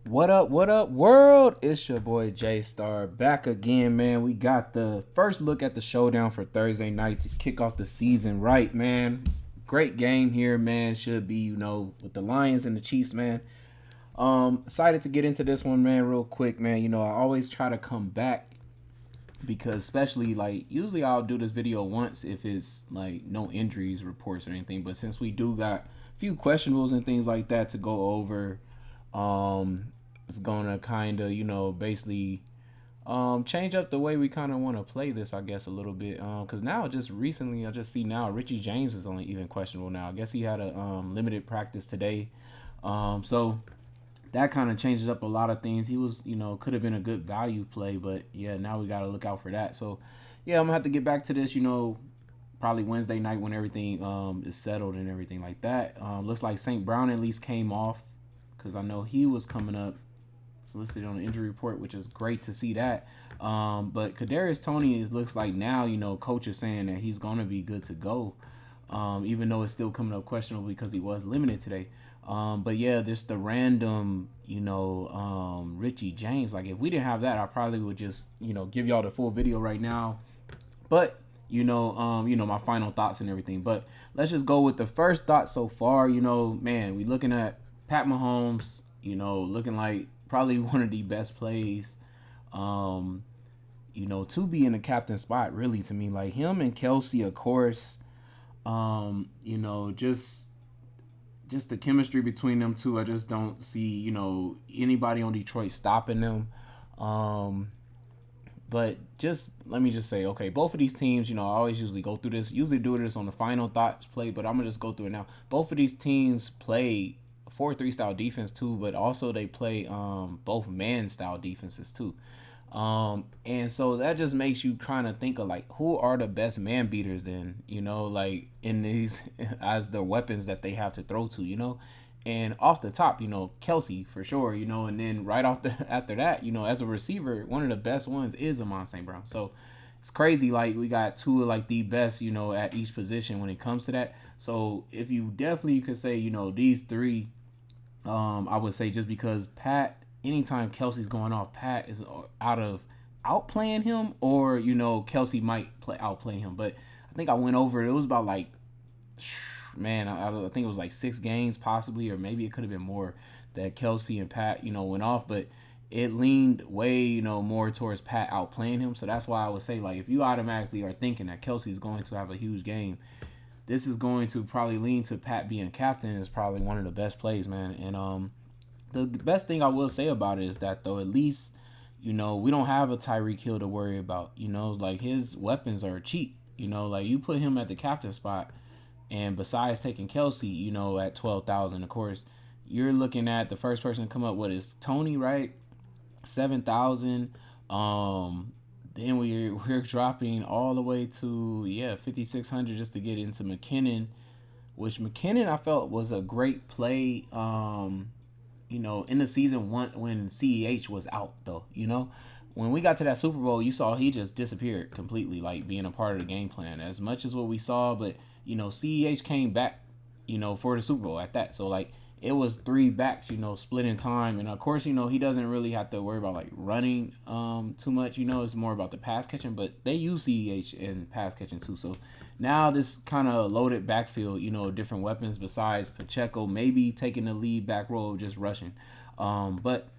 What up, world? It's your boy J Star back again, man. We got the first look at the showdown for Thursday night to kick off the season right, man. Great game here, man. Should be, with the Lions and the Chiefs, man. Excited to get into this one, man, real quick, man. I always try to come back because especially like usually I'll do this video once if it's like no injuries reports or anything. But since we do got a few questionables and things like that to go over, it's gonna kind of basically change up the way we kind of want to play this, I guess, a little bit. Because now just recently I just see now Richie James is only even questionable now. I guess he had a limited practice today. So that kind of changes up a lot of things. He was, could have been a good value play, but yeah, now we got to look out for that. So yeah, I'm gonna have to get back to this, probably Wednesday night when everything is settled and everything like that. Looks like St. Brown at least came off because I know he was coming up listed on the injury report, which is great to see that. But Kadarius Toney looks like now, coach is saying that he's gonna be good to go, even though it's still coming up questionable because he was limited today. But yeah, just the random, Richie James. Like if we didn't have that, I probably would just, give y'all the full video right now. But my final thoughts and everything. But let's just go with the first thought so far. Man, we looking at Pat Mahomes. Looking like probably one of the best plays. To be in the captain spot, really, to me, like him and Kelsey, of course. Just the chemistry between them two. I just don't see, anybody on Detroit stopping them. But just let me just say, okay, both of these teams, I always usually go through this, usually do this on the final thoughts play, but I'm gonna just go through it now. Both of these teams play 4-3 style defense too, but also they play both man style defenses too. And so that just makes you kind of think of like who are the best man beaters then, like in these as the weapons that they have to throw to, And off the top, Kelsey for sure, and then right off the after that, as a receiver, one of the best ones is Amon St. Brown. So it's crazy, like we got two of like the best, at each position when it comes to that. So if you definitely could say, these three, I would say just because Pat, anytime Kelsey's going off, Pat is out of outplaying him, or Kelsey might outplay him. But I think I went over it. It was about like, man, I think it was like 6 games possibly, or maybe it could have been more that Kelsey and Pat, went off. But it leaned way, more towards Pat outplaying him. So that's why I would say like if you automatically are thinking that Kelsey's going to have a huge game, this is going to probably lean to Pat being captain is probably one of the best plays, man. And the best thing I will say about it is that though at least we don't have a Tyreek Hill to worry about. Like his weapons are cheap. Like you put him at the captain spot, and besides taking Kelsey, at 12,000, of course, you're looking at the first person to come up with is Tony, right? 7,000. Then we're dropping all the way to 5,600 just to get into McKinnon, which McKinnon I felt was a great play. In the season one when CEH was out though. When we got to that Super Bowl, you saw he just disappeared completely, like being a part of the game plan as much as what we saw. But CEH came back, for the Super Bowl at that. So like it was 3 backs, split in time. And of course, he doesn't really have to worry about like running too much. It's more about the pass catching. But they use CEH in pass catching too. So now this kind of loaded backfield, different weapons besides Pacheco, maybe taking the lead back role, just rushing. But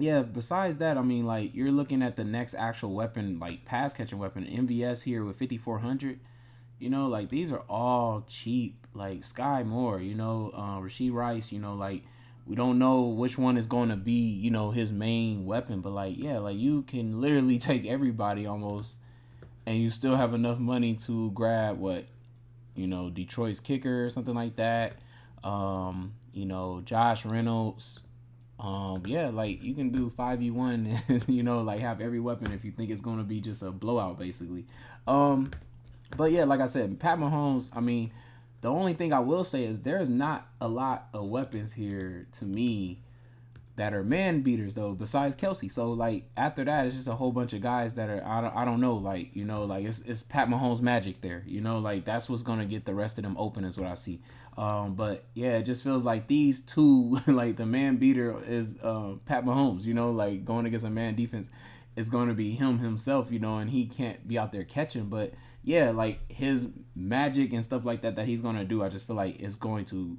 yeah, besides that, I mean, like you're looking at the next actual weapon, like pass catching weapon, MVS here with 5,400. Like these are all cheap. Like Sky Moore, Rasheed Rice, like we don't know which one is going to be, his main weapon. But like, yeah, like you can literally take everybody almost, and you still have enough money to grab what, Detroit's kicker or something like that. Josh Reynolds. Yeah, like you can do 5v1 and like have every weapon if you think it's gonna be just a blowout, basically. But yeah, like I said, Pat Mahomes, I mean, the only thing I will say is there's not a lot of weapons here to me that are man beaters though, besides Kelsey. So like after that, it's just a whole bunch of guys that are I don't know, like like it's Pat Mahomes magic there. Like that's what's gonna get the rest of them open is what I see. But yeah, it just feels like these two, like the man beater is Pat Mahomes. Like going against a man defense, it's going to be him himself. And he can't be out there catching, but yeah, like his magic and stuff like that he's gonna do, I just feel like it's going to,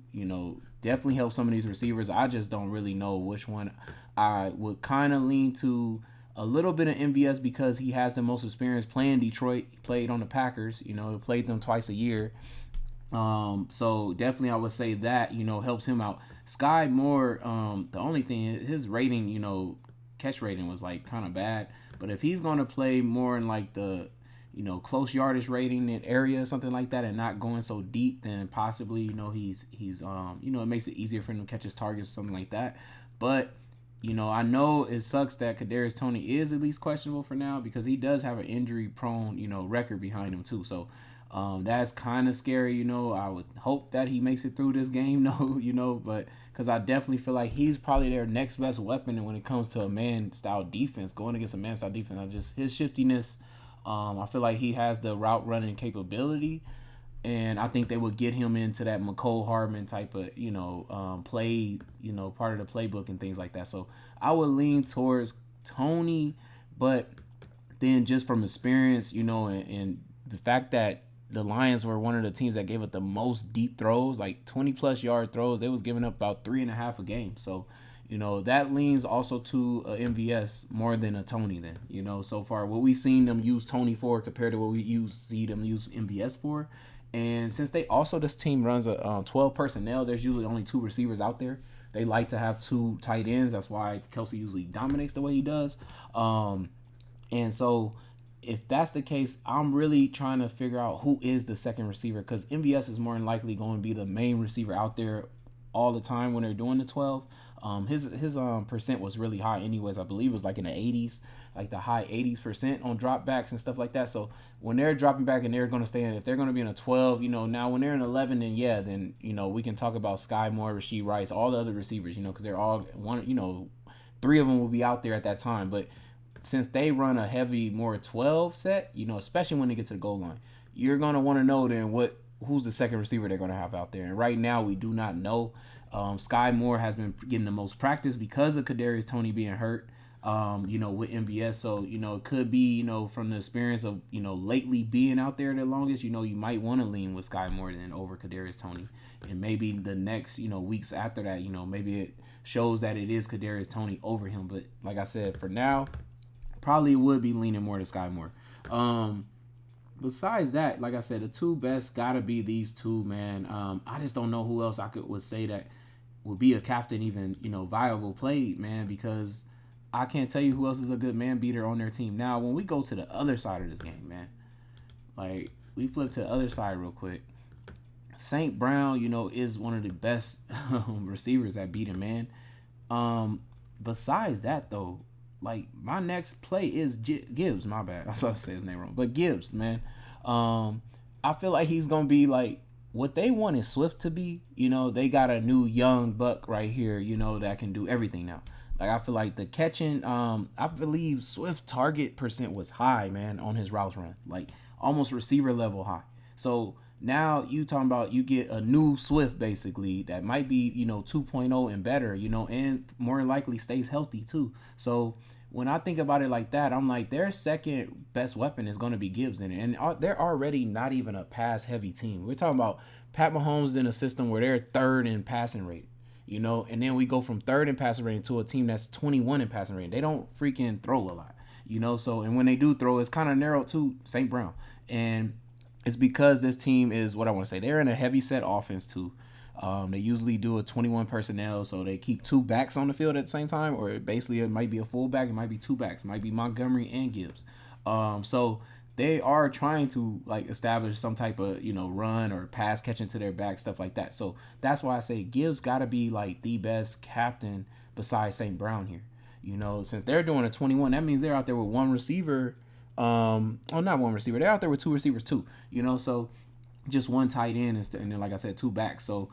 definitely help some of these receivers. I just don't really know which one. I would kind of lean to a little bit of MVS because he has the most experience playing Detroit. He played on the Packers, he played them twice a year. So definitely I would say that, helps him out. Sky Moore, the only thing, his rating, catch rating was like kind of bad. But if he's gonna play more in like the close yardage rating in area, something like that, and not going so deep, then possibly, he's it makes it easier for him to catch his targets, something like that. But, I know it sucks that Kadarius Toney is at least questionable for now because he does have an injury prone, record behind him too. So that's kind of scary, I would hope that he makes it through this game, but because I definitely feel like he's probably their next best weapon. And when it comes to a man style defense, going against a man style defense, his shiftiness, I feel like he has the route running capability, and I think they would get him into that McCole Hardman type of play, part of the playbook and things like that. So I would lean towards Tony, but then just from experience, and the fact that the Lions were one of the teams that gave up the most deep throws, like 20+ yard throws. They was giving up about 3.5 a game. So that leans also to a MVS more than a Tony then. So far what we've seen them use Tony for compared to what we see them use MVS for. And since this team runs a 12 personnel, there's usually only 2 receivers out there. They like to have 2 tight ends. That's why Kelsey usually dominates the way he does. And so if that's the case, I'm really trying to figure out who is the second receiver, because MVS is more than likely going to be the main receiver out there all the time when they're doing the 12. His percent was really high anyways. I believe it was like in the 80s, like the high 80s% on dropbacks and stuff like that. So when they're dropping back and they're going to stay in, if they're going to be in a 12, now when they're in 11, then we can talk about Sky Moore, Rashee Rice, all the other receivers, because they're all one, 3 of them will be out there at that time. But since they run a heavy more 12 set, especially when they get to the goal line, you're going to want to know then who's the second receiver they're going to have out there. And right now we do not know. Sky Moore has been getting the most practice because of Kadarius Toney being hurt, with MVS. So, it could be, from the experience of, lately being out there the longest, you might want to lean with Sky Moore than over Kadarius Toney. And maybe the next, weeks after that, maybe it shows that it is Kadarius Toney over him. But like I said, for now, probably would be leaning more to Sky Moore. Besides that, like I said, the 2 best gotta be these 2, man. I just don't know who else would say that would be a captain even, viable play, man, because I can't tell you who else is a good man beater on their team. Now, when we go to the other side of this game, man, like we flip to the other side real quick. St. Brown, is one of the best receivers at beating man. Besides that, though, like my next play is Gibbs. My bad, I was about to say his name wrong, but Gibbs, man. I feel like he's gonna be like what they wanted Swift to be. They got a new young buck right here. That can do everything now. Like I feel like the catching. I believe Swift target percent was high, man, on his routes run, like almost receiver level high. So now you talking about you get a new Swift basically that might be 2.0 and better, and more likely stays healthy too. So when I think about it like that, I'm like their second best weapon is going to be Gibbs in it, and they're already not even a pass heavy team. We're talking about Pat Mahomes in a system where they're 3rd in passing rate, and then we go from 3rd in passing rate to a team that's 21 in passing rate. They don't freaking throw a lot, So and when they do throw, it's kind of narrow to St. Brown, and it's because this team is what I want to say. They're in a heavy set offense too. They usually do a 21 personnel, so they keep 2 backs on the field at the same time, or basically it might be a fullback, it might be 2 backs, it might be Montgomery and Gibbs. So they are trying to like establish some type of run or pass catching to their back, stuff like that. So that's why I say Gibbs got to be like the best captain besides St. Brown here. Since they're doing a 21, that means they're out there with 1 receiver. Not 1 receiver. They're out there with 2 receivers too. So just 1 tight end and then like I said 2 backs. So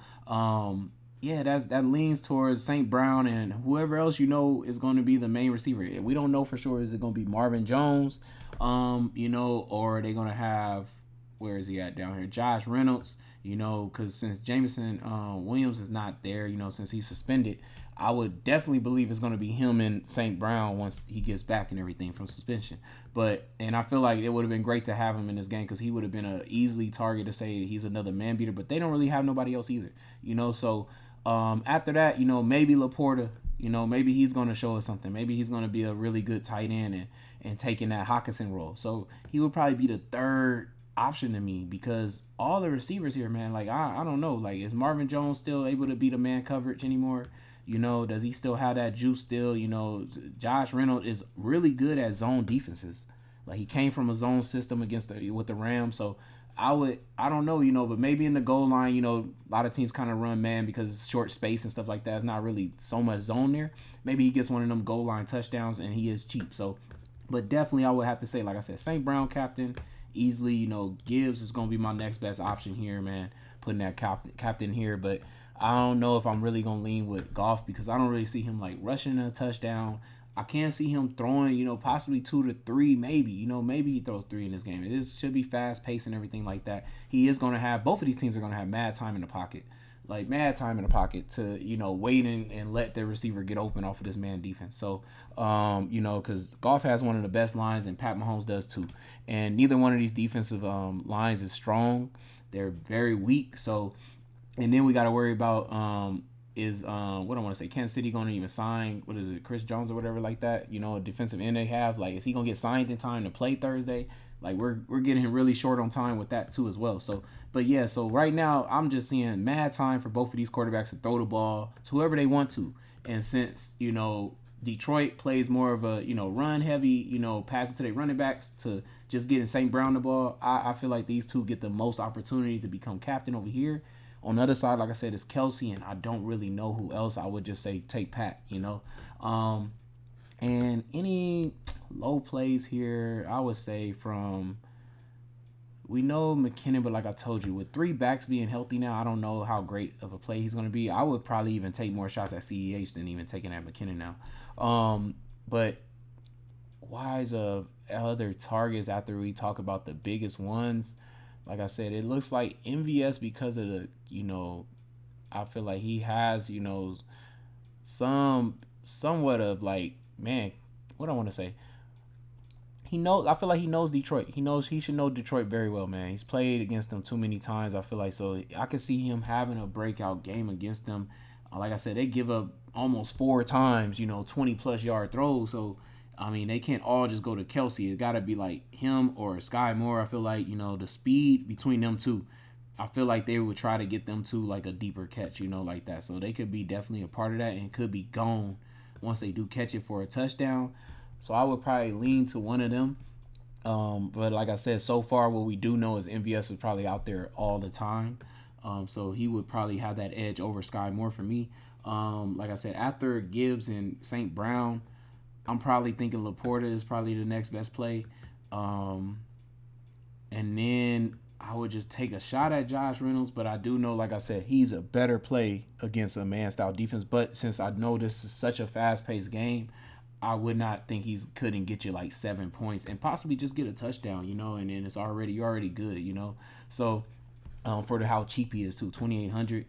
Yeah, that leans towards St. Brown and whoever else is going to be the main receiver. We don't know for sure. Is it going to be Marvin Jones, or are they going to have, where is he at down here? Josh Reynolds, because since Jameson Williams is not there, since he's suspended, I would definitely believe it's going to be him and St. Brown once he gets back and everything from suspension. And I feel like it would have been great to have him in this game because he would have been a easily target to say he's another man beater. But they don't really have nobody else either, So after that, maybe Laporta, maybe he's going to show us something. Maybe he's going to be a really good tight end and taking that Hawkinson role. So he would probably be the third option to me because all the receivers here, man, like I don't know, like is Marvin Jones still able to be the man coverage anymore? Does he still have that juice still? Josh Reynolds is really good at zone defenses. Like he came from a zone system with the Rams, so I don't know, but maybe in the goal line, a lot of teams kind of run man because it's short space and stuff like that. It's not really so much zone there. Maybe he gets one of them goal line touchdowns and he is cheap. So, but definitely I would have to say, like I said, St. Brown captain easily. Gibbs is gonna be my next best option here, man. Putting that captain here, but I don't know if I'm really gonna lean with Goff because I don't really see him like rushing a touchdown. I can't see him throwing, possibly 2 to 3, maybe. Maybe he throws 3 in this game. It should be fast paced and everything like that. He is going to have, both of these teams are going to have mad time in the pocket. Like, mad time in the pocket to, wait and let their receiver get open off of this man defense. So, because Goff has one of the best lines and Pat Mahomes does too. And neither one of these defensive lines is strong. They're very weak. So, and then we got to worry about is what I want to say, Kansas City going to even sign, what is it, Chris Jones or whatever like that, a defensive end they have, like is he going to get signed in time to play Thursday? Like we're getting him really short on time with that too as well. So, but yeah, so right now I'm just seeing mad time for both of these quarterbacks to throw the ball to whoever they want to. And since, Detroit plays more of a, run heavy, passing to their running backs to just getting St. Brown the ball, I feel like these two get the most opportunity to become captain over here. On the other side, like I said, it's Kelsey, and I don't really know who else. I would just say take Pat, And any low plays here, I would say we know McKinnon, but like I told you, with 3 backs being healthy now, I don't know how great of a play he's going to be. I would probably even take more shots at CEH than even taking at McKinnon now. But wise of other targets after we talk about the biggest ones, like I said, it looks like MVS because of the, I feel like he has, somewhat of like, man, what I want to say. I feel like he knows Detroit. He should know Detroit very well, man. He's played against them too many times. I feel like, so I could see him having a breakout game against them. Like I said, they give up almost 4 times, 20 plus yard throws. So, I mean, they can't all just go to Kelsey. It got to be like him or Sky Moore. I feel like, the speed between them two, I feel like they would try to get them to like a deeper catch, like that. So they could be definitely a part of that and could be gone once they do catch it for a touchdown. So I would probably lean to one of them. But like I said, so far what we do know is MVS is probably out there all the time. So he would probably have that edge over Sky Moore for me. Like I said, after Gibbs and St. Brown, I'm probably thinking Laporta is probably the next best play. And then I would just take a shot at Josh Reynolds, but I do know, like I said, he's a better play against a man-style defense. But since I know this is such a fast-paced game, I would not think he couldn't get you like 7 points and possibly just get a touchdown, and then you're already good, So for how cheap he is too, 2,800.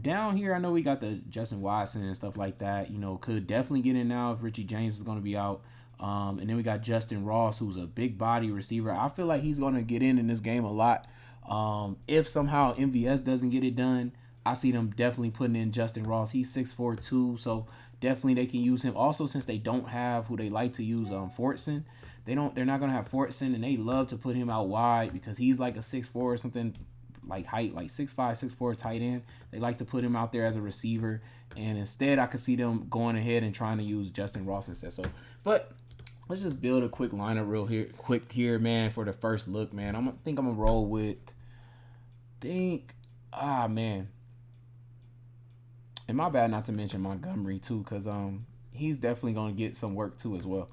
Down here, I know we got the Justin Watson and stuff like that. Could definitely get in now if Richie James is going to be out. And then we got Justin Ross, who's a big body receiver. I feel like he's going to get in this game a lot. If somehow MVS doesn't get it done, I see them definitely putting in Justin Ross. He's 6'4" too, so definitely they can use him. Also, since they don't have who they like to use, Fortson, they're not gonna have Fortson, and they love to put him out wide because he's like a 6'4" or something, like height, like 6'5", 6'4" tight end. They like to put him out there as a receiver, and instead I could see them going ahead and trying to use Justin Ross instead. So, but let's just build a quick lineup quick here, man, for the first look, man. I'm gonna roll with man. And my bad not to mention Montgomery too, because he's definitely gonna get some work too as well.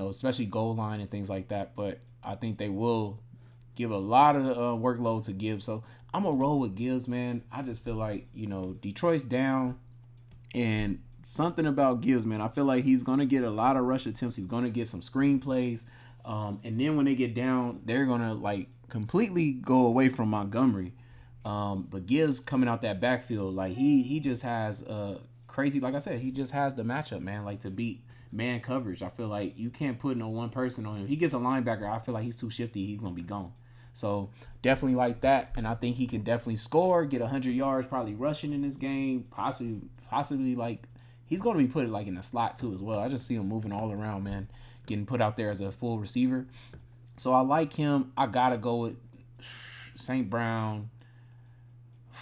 Especially goal line and things like that. But I think they will give a lot of workload to Gibbs. So I'm gonna roll with Gibbs, man. I just feel like Detroit's down, and something about Gibbs, man. I feel like he's gonna get a lot of rush attempts. He's gonna get some screen plays, and then when they get down, they're gonna like completely go away from Montgomery. But Gibbs coming out that backfield, like he just has crazy. Like I said, he just has the matchup, man. Like to beat man coverage. I feel like you can't put no one person on him. He gets a linebacker. I feel like he's too shifty. He's gonna be gone. So definitely like that, and I think he can definitely score, get 100 yards, probably rushing in this game. Possibly like he's gonna be put like in the slot too as well. I just see him moving all around, man, getting put out there as a full receiver. So I like him. I gotta go with St. Brown.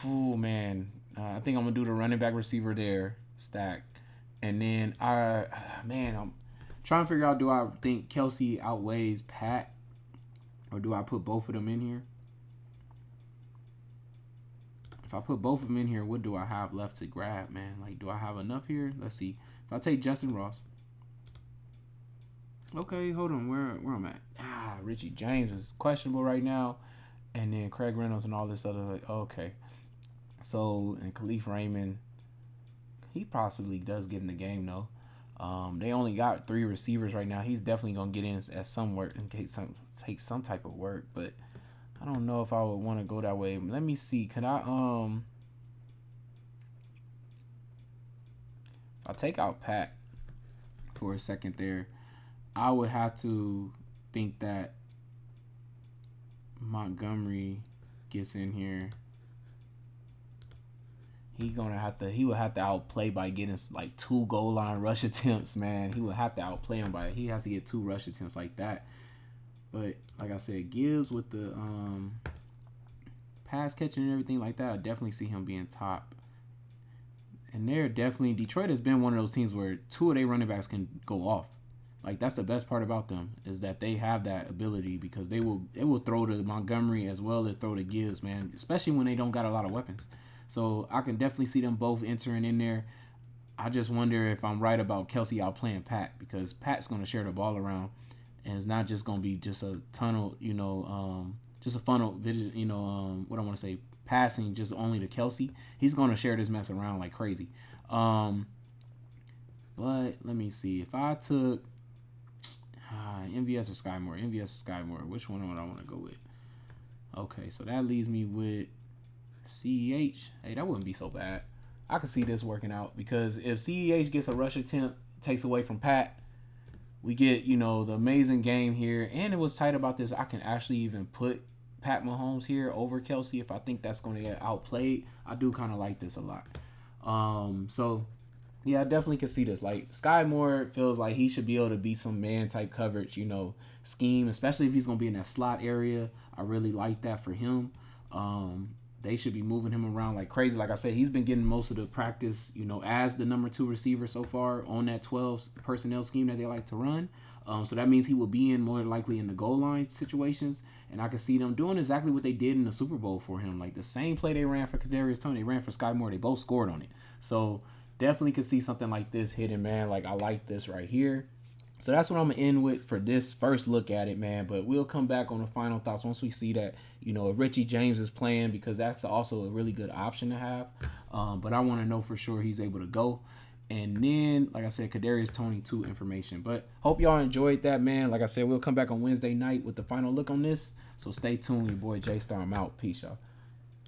Oh man, I think I'm gonna do the running back receiver there, stack, and then I'm trying to figure out, do I think Kelsey outweighs Pat, or do I put both of them in here? If I put both of them in here, what do I have left to grab, man? Like, do I have enough here? Let's see. If I take Justin Ross, okay, hold on, where I'm at? Richie James is questionable right now, and then Craig Reynolds and all this other. Like, okay. So, and Khalif Raymond, he possibly does get in the game though. They only got 3 receivers right now. He's definitely gonna get in as some work and take some type of work, but I don't know if I would want to go that way. Let me see. Can I if I take out Pat for a second there, I would have to think that Montgomery gets in here. He would have to outplay by getting like 2 goal line rush attempts, man. He would have to outplay him he has to get 2 rush attempts like that. But like I said, Gibbs with the pass catching and everything like that, I definitely see him being top. And Detroit has been one of those teams where 2 of their running backs can go off. Like that's the best part about them, is that they have that ability, because they will throw to Montgomery as well as throw to Gibbs, man, especially when they don't got a lot of weapons. So I can definitely see them both entering in there. I just wonder if I'm right about Kelsey outplaying Pat, because Pat's going to share the ball around, and it's not just going to be just a tunnel, just a funnel, what I want to say, passing just only to Kelsey. He's going to share this mess around like crazy. But let me see. If I took MVS or Skymore, which one would I want to go with? Okay, so that leaves me with CEH. Hey, that wouldn't be so bad. I could see this working out, because if CEH gets a rush attempt, takes away from Pat, we get, the amazing game here. And it was tight about this. I can actually even put Pat Mahomes here over Kelsey if I think that's going to get outplayed. I do kind of like this a lot. So, yeah, I definitely can see this. Like, Sky Moore feels like he should be able to be some man-type coverage, scheme, especially if he's going to be in that slot area. I really like that for him. They should be moving him around like crazy. Like I said, he's been getting most of the practice, as the number 2 receiver so far on that 12 personnel scheme that they like to run. So that means he will be in more likely in the goal line situations. And I can see them doing exactly what they did in the Super Bowl for him. Like the same play they ran for Kadarius Toney, they ran for Sky Moore. They both scored on it. So definitely could see something like this hitting, man. Like I like this right here. So that's what I'm going to end with for this first look at it, man. But we'll come back on the final thoughts once we see that, if Richie James is playing, because that's also a really good option to have. But I want to know for sure he's able to go. And then, like I said, Kadarius Toney 2 information. But hope y'all enjoyed that, man. Like I said, we'll come back on Wednesday night with the final look on this. So stay tuned. Your boy J-Star, I'm out. Peace, y'all.